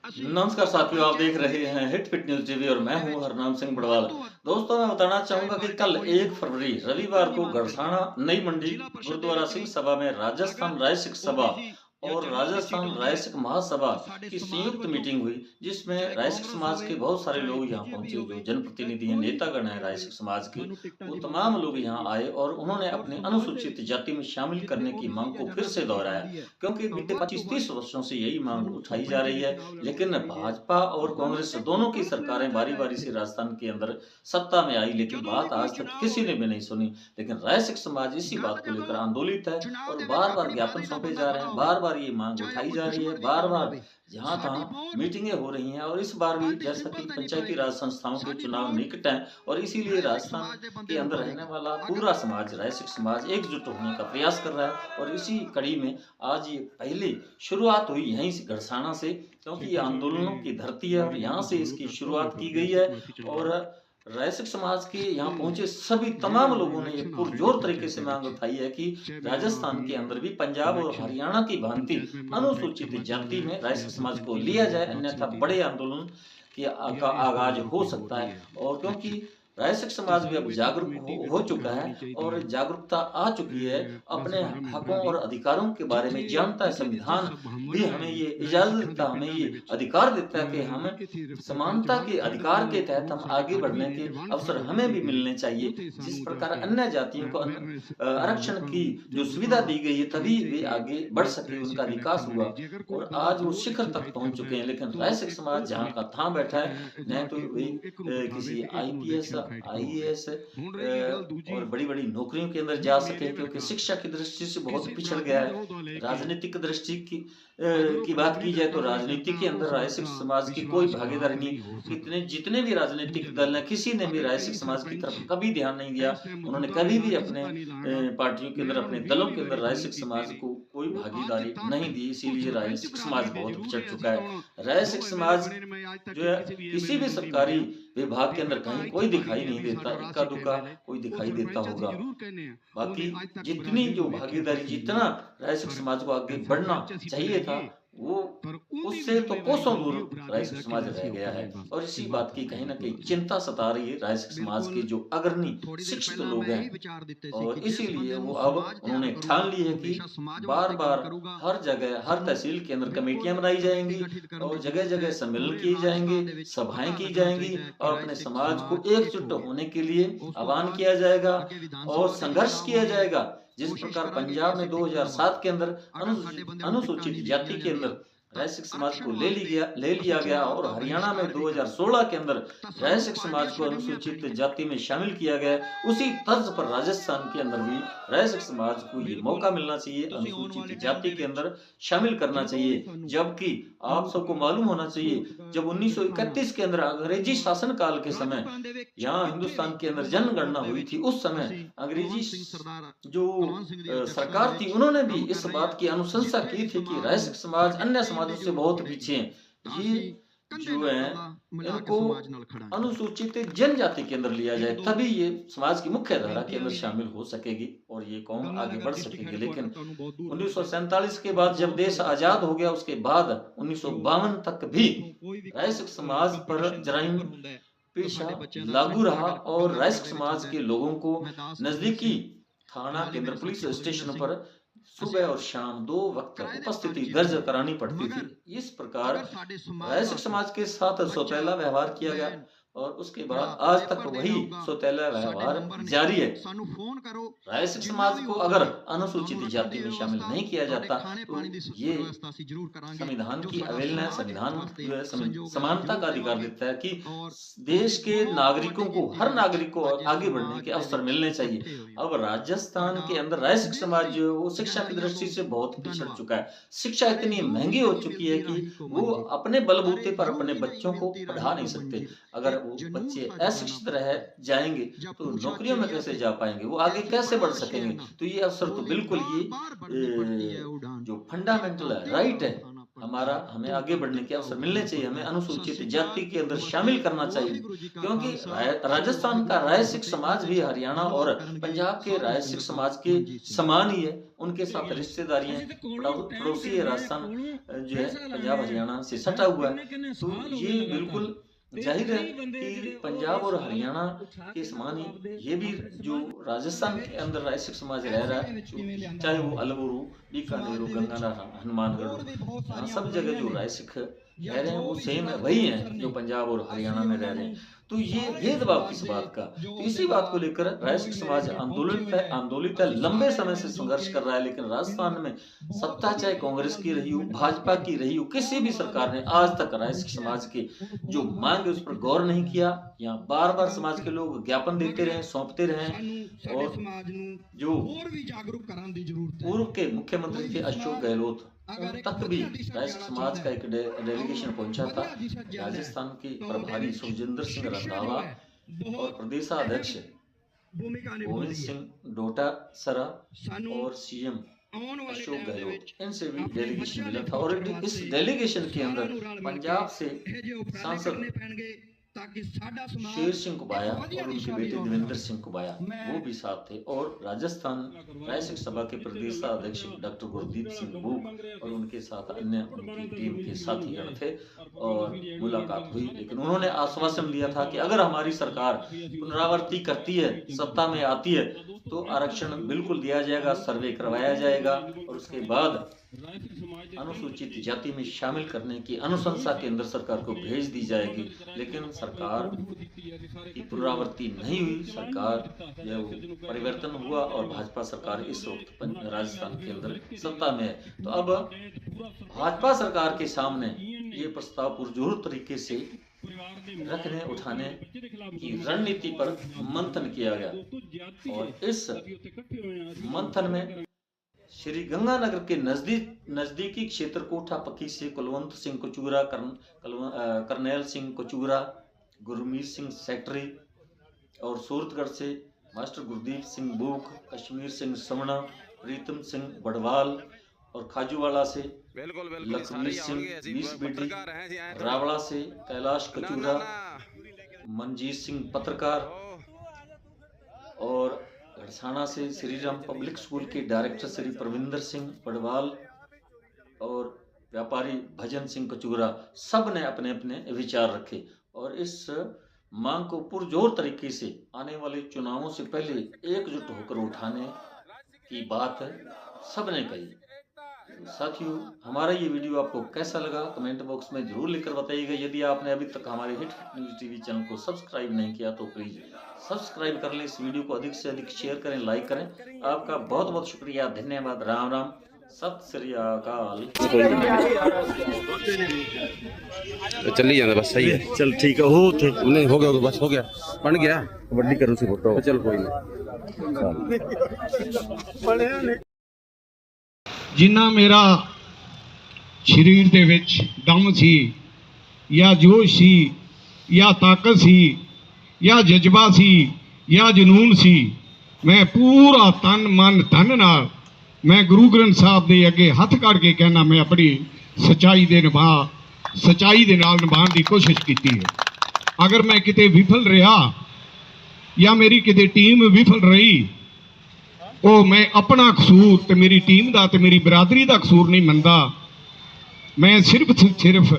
नमस्कार साथियों, आप देख रहे हैं हिट फिट न्यूज़ टीवी और मैं हूं हरनाम सिंह बड़वाल। दोस्तों, मैं बताना चाहूंगा कि कल 1 फरवरी रविवार को गड़साना नई मंडी गुरुद्वारा सिंह सभा में राजस्थान राय सिख सभा और राजस्थान राय सिख महासभा की संयुक्त मीटिंग हुई, जिसमें राय सिख समाज के बहुत सारे लोग यहां पहुंचे। जो जनप्रतिनिधि हैं, नेतागण हैं राय सिख समाज के, वो तमाम लोग यहां आए और उन्होंने अपने अनुसूचित जाति में शामिल करने की मांग को फिर से दोहराया, क्योंकि बीते 25-30 वर्षों से यही मांग उठाई जा रही है। लेकिन भाजपा और कांग्रेस दोनों की सरकारें बारी-बारी से राजस्थान के अंदर सत्ता में आई, लेकिन बात आज तक किसी ने भी नहीं सुनी। लेकिन राय सिख समाज इसी बात को लेकर आंदोलित है और बार-बार ज्ञापन सौंपे जा रहे हैं, बार-बार ये मांग उठाई जा रही है, बार-बार जहाँ-तहाँ मीटिंगें हो रही हैं और इस बार भी जैसा कि पंचायती राज संस्थाओं के चुनाव निकट हैं और इसीलिए राजस्थान के अंदर रहने वाला पूरा समाज, राय सिख समाज एकजुट होने का प्रयास कर रहा है और इसी कड़ी में आज ये पहली शुरुआत हुई यहीं से गड़साना से, क्योंकि ये आंदोलनों की धरती है और यहाँ से इसकी शुरुआत की गई है। और राय सिख समाज के यहाँ पहुंचे सभी तमाम लोगों ने ये पुरजोर तरीके से मांग उठाई है कि राजस्थान के अंदर भी पंजाब और हरियाणा की भांति अनुसूचित जाति में राय सिख समाज को लिया जाए, अन्यथा बड़े आंदोलन का आगाज हो सकता है। और क्योंकि राय सिख समाज भी अब जागरूक हो चुका है और जागरूकता आ चुकी है, अपने हकों और अधिकारों के बारे में जानता है। संविधान भी हमें ये इजाजत देता है, हमें ये अधिकार देता है कि हम समानता के अधिकार के तहत हम आगे बढ़ने के अवसर हमें भी मिलने चाहिए। जिस प्रकार अन्य जातियों को आरक्षण की जो सुविधा दी गई है, तभी वे आगे बढ़ सके, उनका विकास हुआ और आज वो शिखर तक पहुंच चुके हैं। लेकिन राय सिख समाज जहाँ का तहाँ बैठा है, न तो वे किसी आईपीएस आईएएस और बड़ी-बड़ी नौकरियों के अंदर जा सके, क्योंकि शिक्षा की दृष्टि से बहुत पिछड़ गया है। राजनीतिक दृष्टि की बात की जाए तो राजनीति के अंदर राय सिख समाज की कोई भागीदारी नहीं। इतने जितने भी राजनीतिक दल हैं, किसी ने भी राय सिख समाज की तरफ कभी ध्यान नहीं दिया। उन्होंने कभी भी अपने पार्टियों के अंदर, अपने दलों के अंदर राय सिख समाज को कोई भागीदारी नहीं दी। इसीलिए राय सिख समाज बहुत पिछड़ चुका है। राय सिख समाज जो है किसी भी सरकारी विभाग के अंदर कहीं कोई दिखाई नहीं देता, इक्का-दुक्का कोई दिखाई देता होगा। बाकी जितनी जो भागीदारी, जितना राय सिख समाज को आगे बढ़ना चाहिए था, वो उससे तो कोसों दूर राय सिख समाज रह गया है और इसी बात की कहीं न कहीं चिंता सता रही है राय सिख समाज के जो अग्रणी शिक्षित लोग हैं। और इसीलिए वो अब उन्होंने ठान ली है कि बार-बार हर जगह, हर तहसील के अंदर कमेटियाँ बनाई जाएँगी और जगह-जगह सम्मेलन किए जाएँगे, सभाएँ की जाएँगी और अपने समाज को एकजुट होने के लिए आह्वान किया जाएगा और संघर्ष किया जाएगा। जिस प्रकार पंजाब में 2007 के अंदर अनुसूचित जाति के अंदर राय सिख समाज को ले लिया गया और हरियाणा में 2016 के अंदर राय सिख समाज को अनुसूचित जाति में शामिल किया गया। उसी तर्ज पर राजस्थान के अंदर भी राय सिख समाज को ये मौका मिलना चाहिए, अनुसूचित जाति के अंदर शामिल करना चाहिए। जबकि आप सबको मालूम होना चाहिए, जब 1931 के अंदर अंग्रेजी शासन काल के समय यहाँ हिंदुस्तान के अंदर जनगणना हुई थी, उस समय अंग्रेजी जो सरकार थी, उन्होंने भी इस बात की अनुशंसा की थी कि राय सिख समाज अन्य समाजों से बहुत पीछे हैं। ये जो है, इनको अनुसूचित जनजाति के अंदर लिया जाए, तभी ये समाज की मुख्य धारा के अंदर शामिल हो सकेगी और ये कौम आगे बढ़ सकेगी। लेकिन 1947 के बाद जब देश आजाद हो गया, उसके बाद 1952 तक भी राय सिख समाज पर जराइम पेशा लागू रहा और राय सिख समाज के लोगों को नजदीकी थाना केंद्र पुलिस स्टेशन पर सुबह और शाम 2 वक्त उपस्थिति दर्ज करानी पड़ती थी। इस प्रकार राय सिख समाज के साथ सौतेला व्यवहार किया गया और उसके बाद आज तक वही सौतेला व्यवहार जारी है। राय सिख समाज को अगर अनुसूचित जाति में शामिल नहीं किया जाता तो ये संविधान की अवहेलना है। संविधान जो है समानता का अधिकार देता है कि देश के नागरिकों को, हर नागरिक को आगे बढ़ने के अवसर मिलने चाहिए। अब राजस्थान के अंदर राय सिख समाज जो है वो शिक्षा की दृष्टि से बहुत पिछड़ चुका है। शिक्षा इतनी महंगी हो चुकी है कि वो अपने बलबूते पर अपने बच्चों को पढ़ा नहीं सकते। अगर वो बच्चे अशिक्षित रह जाएंगे तो नौकरियों में कैसे जा पाएंगे, वो आगे कैसे बढ़ सकेंगे। तो ये अवसर तो बिल्कुल ये जो फंडामेंटल राइट है हमें आगे बढ़ने के अवसर मिलने चाहिए, हमें अनुसूचित जाति के अंदर शामिल करना चाहिए, क्योंकि राजस्थान का राय सिख समाज भी हरियाणा और पंजाब के राय सिख समाज के समान ही है, उनके साथ रिश्तेदारी है, पड़ोसी है राजस्थान जो है पंजाब हरियाणा से सटा हुआ है। तो ये बिल्कुल जाहिर है कि पंजाब और हरियाणा के समान ही ये भी जो राजस्थान के अंदर राय सिख समाज रह रहा है, चाहे वो अलवर हो, बीकानेर हो, गंगानगर, हनुमानगढ़ हो, सब जगह जो राय सिख रह रहे हैं वो सेम है, वही है जो पंजाब और हरियाणा में रह रहे हैं। तो ये भेदभाव किस बात का? तो इसी बात को लेकर राय सिख समाज आंदोलित है, लंबे समय से संघर्ष कर रहा है, लेकिन राजस्थान में सत्ता चाहे कांग्रेस की रही हो, भाजपा की रही हो, किसी भी सरकार ने आज तक राय सिख समाज की जो मांग है उस पर गौर नहीं किया। यहाँ बार बार समाज के लोग ज्ञापन देते रहे, सौंपते रहे, और जो पूर्व के मुख्यमंत्री थे अशोक गहलोत, उन तक भी राय सिख समाज का एक डेलीगेशन पहुंचा था। राजस्थान के प्रभारी सुखजिंदर सिंह रंधावा और प्रदेशाध्यक्ष गोविंद सिंह डोटासरा और सीएम अशोक गहलोत, इनसे भी डेलीगेशन मिला था, और इस डेलीगेशन के अंदर पंजाब से सांसद शेर सिंह कुबाया और उनके बेटे देवेंद्र सिंह कुबाया वो भी साथ थे, और राजस्थान राय सिख सभा के प्रदेशाध्यक्ष डॉक्टर गुरदीप सिंह बूक और उनके साथ अन्य उनकी टीम के साथीगण थे, और मुलाकात हुई। लेकिन उन्होंने आश्वासन दिया था कि अगर हमारी सरकार पुनरावृत्ति करती है, सत्ता में आती है, तो आरक्षण बिल्कुल दिया जाएगा, सर्वे करवाया जाएगा, और उसके बाद अनुसूचित जाति में शामिल करने की अनुशंसा केंद्र सरकार को भेज दी जाएगी। लेकिन सरकार की पुनरावृत्ति नहीं हुई, सरकार जो परिवर्तन हुआ और भाजपा सरकार इस वक्त राजस्थान के अंदर सत्ता में है। तो अब भाजपा सरकार के सामने ये प्रस्ताव पुरजोर तरीके से रखने उठाने की रणनीति पर मंथन किया गया, और इस मंथन में श्री गंगानगर के नजदीकी क्षेत्र कोठा पक्की से कुलवंत सिंह कोचूरा, करनैल सिंह कोचूरा, गुरमीत सिंह सेक्रेटरी, और सूरतगढ़ से मास्टर गुरदीप सिंह बूक, कश्मीर सिंह समणा, प्रीतम सिंह बड़वाल, और खाजूवाड़ा से लखवीर सिंह 20 बीडी, रावड़ा से कैलाश कचूरा, मनजीत सिंह पत्रकार, और घड़साना से श्री राम पब्लिक स्कूल के डायरेक्टर श्री प्रविंदर सिंह बड़वाल, और व्यापारी भजन सिंह कचूरा, सब ने अपने अपने विचार रखे, और इस मांग को पुरजोर तरीके से आने वाले चुनावों से पहले एकजुट होकर उठाने की बात सब ने कही। साथियों, हमारा ये वीडियो आपको कैसा लगा कमेंट बॉक्स में जरूर लिखकर बताइएगा। यदि आपने अभी तक हमारे हिट न्यूज़ टीवी चैनल को सब्सक्राइब नहीं किया तो प्लीज सब्सक्राइब कर लें, इस वीडियो को अधिक से अधिक शेयर करें, लाइक करें। आपका बहुत बहुत शुक्रिया, धन्यवाद, राम राम, सत श्री अकाल। चल ही जाना बस, सही है, चल ठीक है, हो थे नहीं हो गया बस, हो गया, बन गया, कबड्डी करो सी फोटो, चल कोई नहीं। जिन्ना मेरा शरीर ਦੇ ਵਿੱਚ ਦਮ ਸੀ ਜਾਂ ਜੋਸ਼ ਸੀ ਜਾਂ ਤਾਕਤ ਸੀ ਜਾਂ ਜਜ਼ਬਾ ਸੀ ਜਾਂ ਜਨੂਨ ਸੀ, ਮੈਂ ਪੂਰਾ ਤਨ ਮਨ ਧਨ ਨਾਲ ਮੈਂ ਗੁਰੂ ਗ੍ਰੰਥ ਸਾਹਿਬ ਦੇ ਅੱਗੇ ਹੱਥ ਕੱਢ ਕੇ ਕਹਿਣਾ, ਮੈਂ ਆਪਣੀ ਸੱਚਾਈ ਦੇ ਨਾਲ ਨਿਭਾਉਣ ਦੀ ਕੋਸ਼ਿਸ਼ ਕੀਤੀ ਹੈ। ਅਗਰ ਮੈਂ ਕਿਤੇ ਵਿਫਲ ਰਿਹਾ ਜਾਂ ਮੇਰੀ ਕਿਤੇ ਟੀਮ ਵਿਫਲ ਰਹੀ, ਉਹ ਮੈਂ ਆਪਣਾ ਕਸੂਰ ਤੇ ਮੇਰੀ ਟੀਮ ਦਾ ਤੇ ਮੇਰੀ ਬਰਾਦਰੀ ਦਾ ਕਸੂਰ ਨਹੀਂ ਮੰਨਦਾ। ਮੈਂ ਸਿਰਫ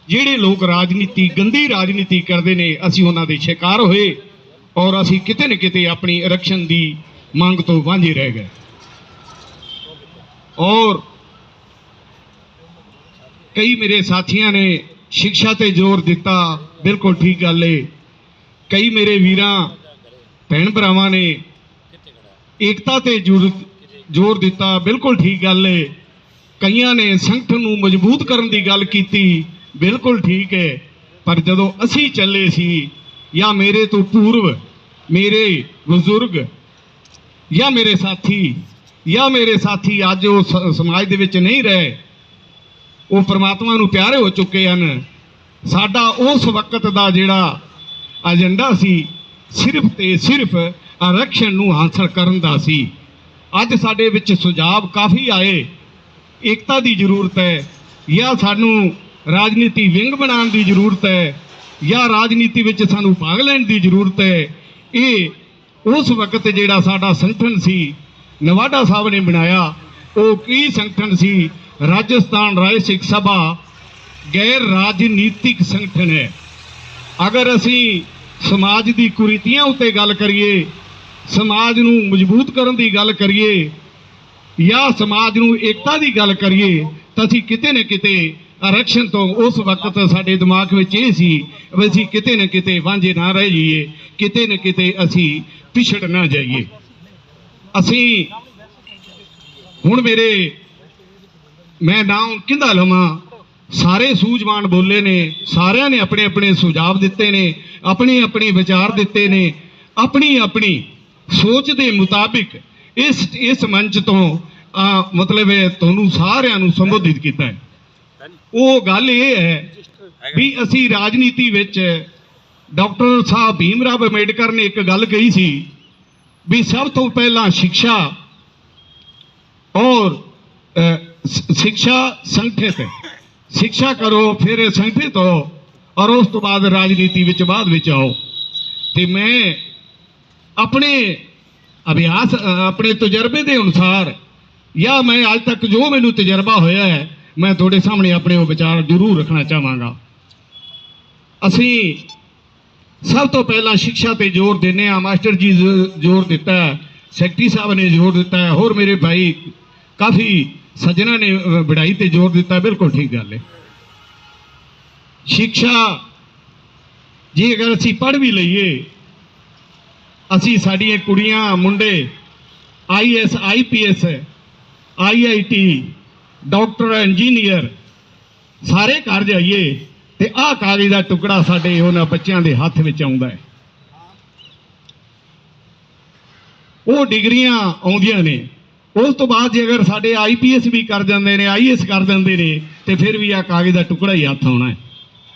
ਜਿਹੜੇ ਲੋਕ ਰਾਜਨੀਤੀ ਗੰਦੀ ਰਾਜਨੀਤੀ ਕਰਦੇ ਨੇ, ਅਸੀਂ ਉਹਨਾਂ ਦੇ ਸ਼ਿਕਾਰ ਹੋਏ, ਔਰ ਅਸੀਂ ਕਿਤੇ ਨਾ ਕਿਤੇ ਆਪਣੀ ਆਰਕਸ਼ਣ ਦੀ ਮੰਗ ਤੋਂ ਵਾਂਝੇ ਰਹਿ ਗਏ। ਔਰ ਕਈ ਮੇਰੇ ਸਾਥੀਆਂ ਨੇ ਸਿੱਖਿਆ ਤੇ ਜ਼ੋਰ ਦਿੱਤਾ, ਬਿਲਕੁਲ ਠੀਕ ਗੱਲ ਏ। ਕਈ ਮੇਰੇ ਵੀਰਾਂ ਭੈਣ ਭਰਾਵਾਂ ਨੇ ਏਕਤਾ ਤੇ ਜ਼ੋਰ ਦਿੱਤਾ, ਬਿਲਕੁਲ ਠੀਕ ਗੱਲ ਏ। ਕਈਆਂ ਨੇ ਸੰਗਠਨ ਨੂੰ ਮਜ਼ਬੂਤ ਕਰਨ ਦੀ ਗੱਲ ਕੀਤੀ, ਬਿਲਕੁਲ ਠੀਕ ਹੈ। ਪਰ ਜਦੋਂ ਅਸੀਂ ਚੱਲੇ ਸੀ, ਜਾਂ ਮੇਰੇ ਤੋਂ ਪੂਰਵ ਮੇਰੇ ਬਜ਼ੁਰਗ ਜਾਂ ਮੇਰੇ ਸਾਥੀ ਅੱਜ ਉਹ ਸਮਾਜ ਦੇ ਵਿੱਚ ਨਹੀਂ ਰਹੇ, ਉਹ ਪਰਮਾਤਮਾ ਨੂੰ ਪਿਆਰੇ ਹੋ ਚੁੱਕੇ ਹਨ। ਸਾਡਾ ਉਸ ਵਕਤ ਦਾ ਜਿਹੜਾ ਏਜੰਡਾ ਸੀ, ਸਿਰਫ ਤੇ ਸਿਰਫ ਆਰਕਸ਼ਣ ਨੂੰ ਹਾਸਲ ਕਰਨ ਦਾ ਸੀ। ਅੱਜ ਸਾਡੇ ਵਿੱਚ ਸੁਝਾਅ ਕਾਫੀ ਆਏ, ਏਕਤਾ ਦੀ ਜ਼ਰੂਰਤ ਹੈ, ਜਾਂ ਸਾਨੂੰ ਰਾਜਨੀਤੀ ਵਿੰਗ ਬਣਾਉਣ ਦੀ ਜ਼ਰੂਰਤ ਹੈ ਜਾਂ ਰਾਜਨੀਤੀ ਵਿੱਚ ਸਾਨੂੰ ਭਾਗ ਲੈਣ ਦੀ ਜ਼ਰੂਰਤ ਹੈ। ਇਹ ਉਸ ਵਕਤ ਜਿਹੜਾ ਸਾਡਾ ਸੰਗਠਨ ਸੀ ਨਵਾਡਾ ਸਾਹਿਬ ਨੇ ਬਣਾਇਆ, ਉਹ ਕੀ ਸੰਗਠਨ ਸੀ? ਰਾਜਸਥਾਨ ਰਾਏ ਸਿੱਖ ਸਭਾ ਗੈਰ ਰਾਜਨੀਤਿਕ ਸੰਗਠਨ ਹੈ। ਅਗਰ ਅਸੀਂ ਸਮਾਜ ਦੀ ਕੁਰੀਤੀਆਂ ਉੱਤੇ ਗੱਲ ਕਰੀਏ, ਸਮਾਜ ਨੂੰ ਮਜ਼ਬੂਤ ਕਰਨ ਦੀ ਗੱਲ ਕਰੀਏ ਜਾਂ ਸਮਾਜ ਨੂੰ ਏਕਤਾ ਦੀ ਗੱਲ ਕਰੀਏ ਤਾਂ ਅਸੀਂ ਕਿਤੇ ਨਾ ਕਿਤੇ ਆਰਕਸ਼ਣ ਤੋਂ ਉਸ ਵਕਤ ਸਾਡੇ ਦਿਮਾਗ ਵਿੱਚ ਇਹ ਸੀ ਵੀ ਅਸੀਂ ਕਿਤੇ ਨਾ ਕਿਤੇ ਵਾਂਝੇ ਨਾ ਰਹਿ ਜਾਈਏ, ਕਿਤੇ ਨਾ ਕਿਤੇ ਅਸੀਂ ਪਿਛੜ ਨਾ ਜਾਈਏ। ਅਸੀਂ ਹੁਣ ਮੈਂ ਨਾਮ ਕਿਹਦਾ ਲਵਾਂ, ਸਾਰੇ ਸੂਝਵਾਨ ਬੋਲੇ ਨੇ, ਸਾਰਿਆਂ ਨੇ ਆਪਣੇ ਆਪਣੇ ਸੁਝਾਅ ਦਿੱਤੇ ਨੇ, ਆਪਣੇ ਆਪਣੇ ਵਿਚਾਰ ਦਿੱਤੇ ਨੇ, ਆਪਣੀ ਆਪਣੀ ਸੋਚ ਦੇ ਮੁਤਾਬਿਕ ਇਸ ਮੰਚ ਤੋਂ ਮਤਲਬ ਤੁਹਾਨੂੰ ਸਾਰਿਆਂ ਨੂੰ ਸੰਬੋਧਿਤ ਕੀਤਾ ਹੈ। ਉਹ ਗੱਲ ਇਹ ਹੈ ਵੀ ਅਸੀਂ ਰਾਜਨੀਤੀ ਵਿੱਚ ਡਾਕਟਰ ਸਾਹਿਬ ਭੀਮ ਰਾਓ ਅੰਬੇਡਕਰ ਨੇ ਇੱਕ ਗੱਲ ਕਹੀ ਸੀ ਵੀ ਸਭ ਤੋਂ ਪਹਿਲਾਂ ਸਿੱਖਿਆ ਔਰ ਸਿੱਖਿਆ ਸੰਗਠਿਤ, ਸਿੱਖਿਆ ਕਰੋ ਫਿਰ ਸੰਗਠਿਤ ਹੋ ਔਰ ਉਸ ਤੋਂ ਬਾਅਦ ਰਾਜਨੀਤੀ ਵਿੱਚ ਬਾਅਦ ਵਿੱਚ ਆਓ। ਤੇ ਮੈਂ ਆਪਣੇ ਅਭਿਆਸ ਆਪਣੇ ਤਜਰਬੇ ਦੇ ਅਨੁਸਾਰ ਜਾਂ ਮੈਂ ਅੱਜ ਤੱਕ ਜੋ ਮੈਨੂੰ ਤਜਰਬਾ ਹੋਇਆ ਹੈ ਮੈਂ ਤੁਹਾਡੇ ਸਾਹਮਣੇ ਆਪਣੇ ਉਹ ਵਿਚਾਰ ਜ਼ਰੂਰ ਰੱਖਣਾ ਚਾਹਾਂਗਾ। ਅਸੀਂ ਸਭ ਤੋਂ ਪਹਿਲਾਂ ਸਿੱਖਿਆ ਤੇ ਜ਼ੋਰ ਦਿੰਦੇ ਹਾਂ। ਮਾਸਟਰ ਜੀ ਜ਼ੋਰ ਦਿੱਤਾ ਹੈ, ਸੈਕਟਰੀ ਸਾਹਿਬ ਨੇ ਜ਼ੋਰ ਦਿੱਤਾ ਹੈ, ਹੋਰ ਮੇਰੇ ਭਾਈ ਕਾਫੀ ਸੱਜਣਾ ਨੇ ਵਡਾਈ ਤੇ ਜ਼ੋਰ ਦਿੱਤਾ। ਬਿਲਕੁਲ ਠੀਕ ਗੱਲ ਹੈ। ਸਿੱਖਿਆ ਜੇ ਅਗਰ ਅਸੀਂ ਪੜ੍ਹ ਵੀ ਲਈਏ, ਅਸੀਂ ਸਾਡੀਆਂ ਕੁੜੀਆਂ ਮੁੰਡੇ IAS IPS IIT doctor engineer ਸਾਰੇ ਘਰ ਜਾਈਏ ਤੇ ਆਹ ਕਾਗਜ਼ ਦਾ ਟੁਕੜਾ ਸਾਡੇ ਉਹਨਾਂ ਬੱਚਿਆਂ ਦੇ ਹੱਥ ਵਿੱਚ ਆਉਂਦਾ ਹੈ। ਉਹ ਡਿਗਰੀਆਂ ਆਉਂਦੀਆਂ ਨੇ। ਉਸ ਤੋਂ ਬਾਅਦ ਜੇ ਅਗਰ ਸਾਡੇ IPS ਵੀ ਕਰ ਜਾਂਦੇ ਨੇ, IAS ਕਰ ਜਾਂਦੇ ਨੇ ਤੇ ਫਿਰ ਵੀ ਆਹ ਕਾਗਜ਼ ਦਾ ਟੁਕੜਾ ਹੀ ਹੱਥ ਆਉਣਾ ਹੈ।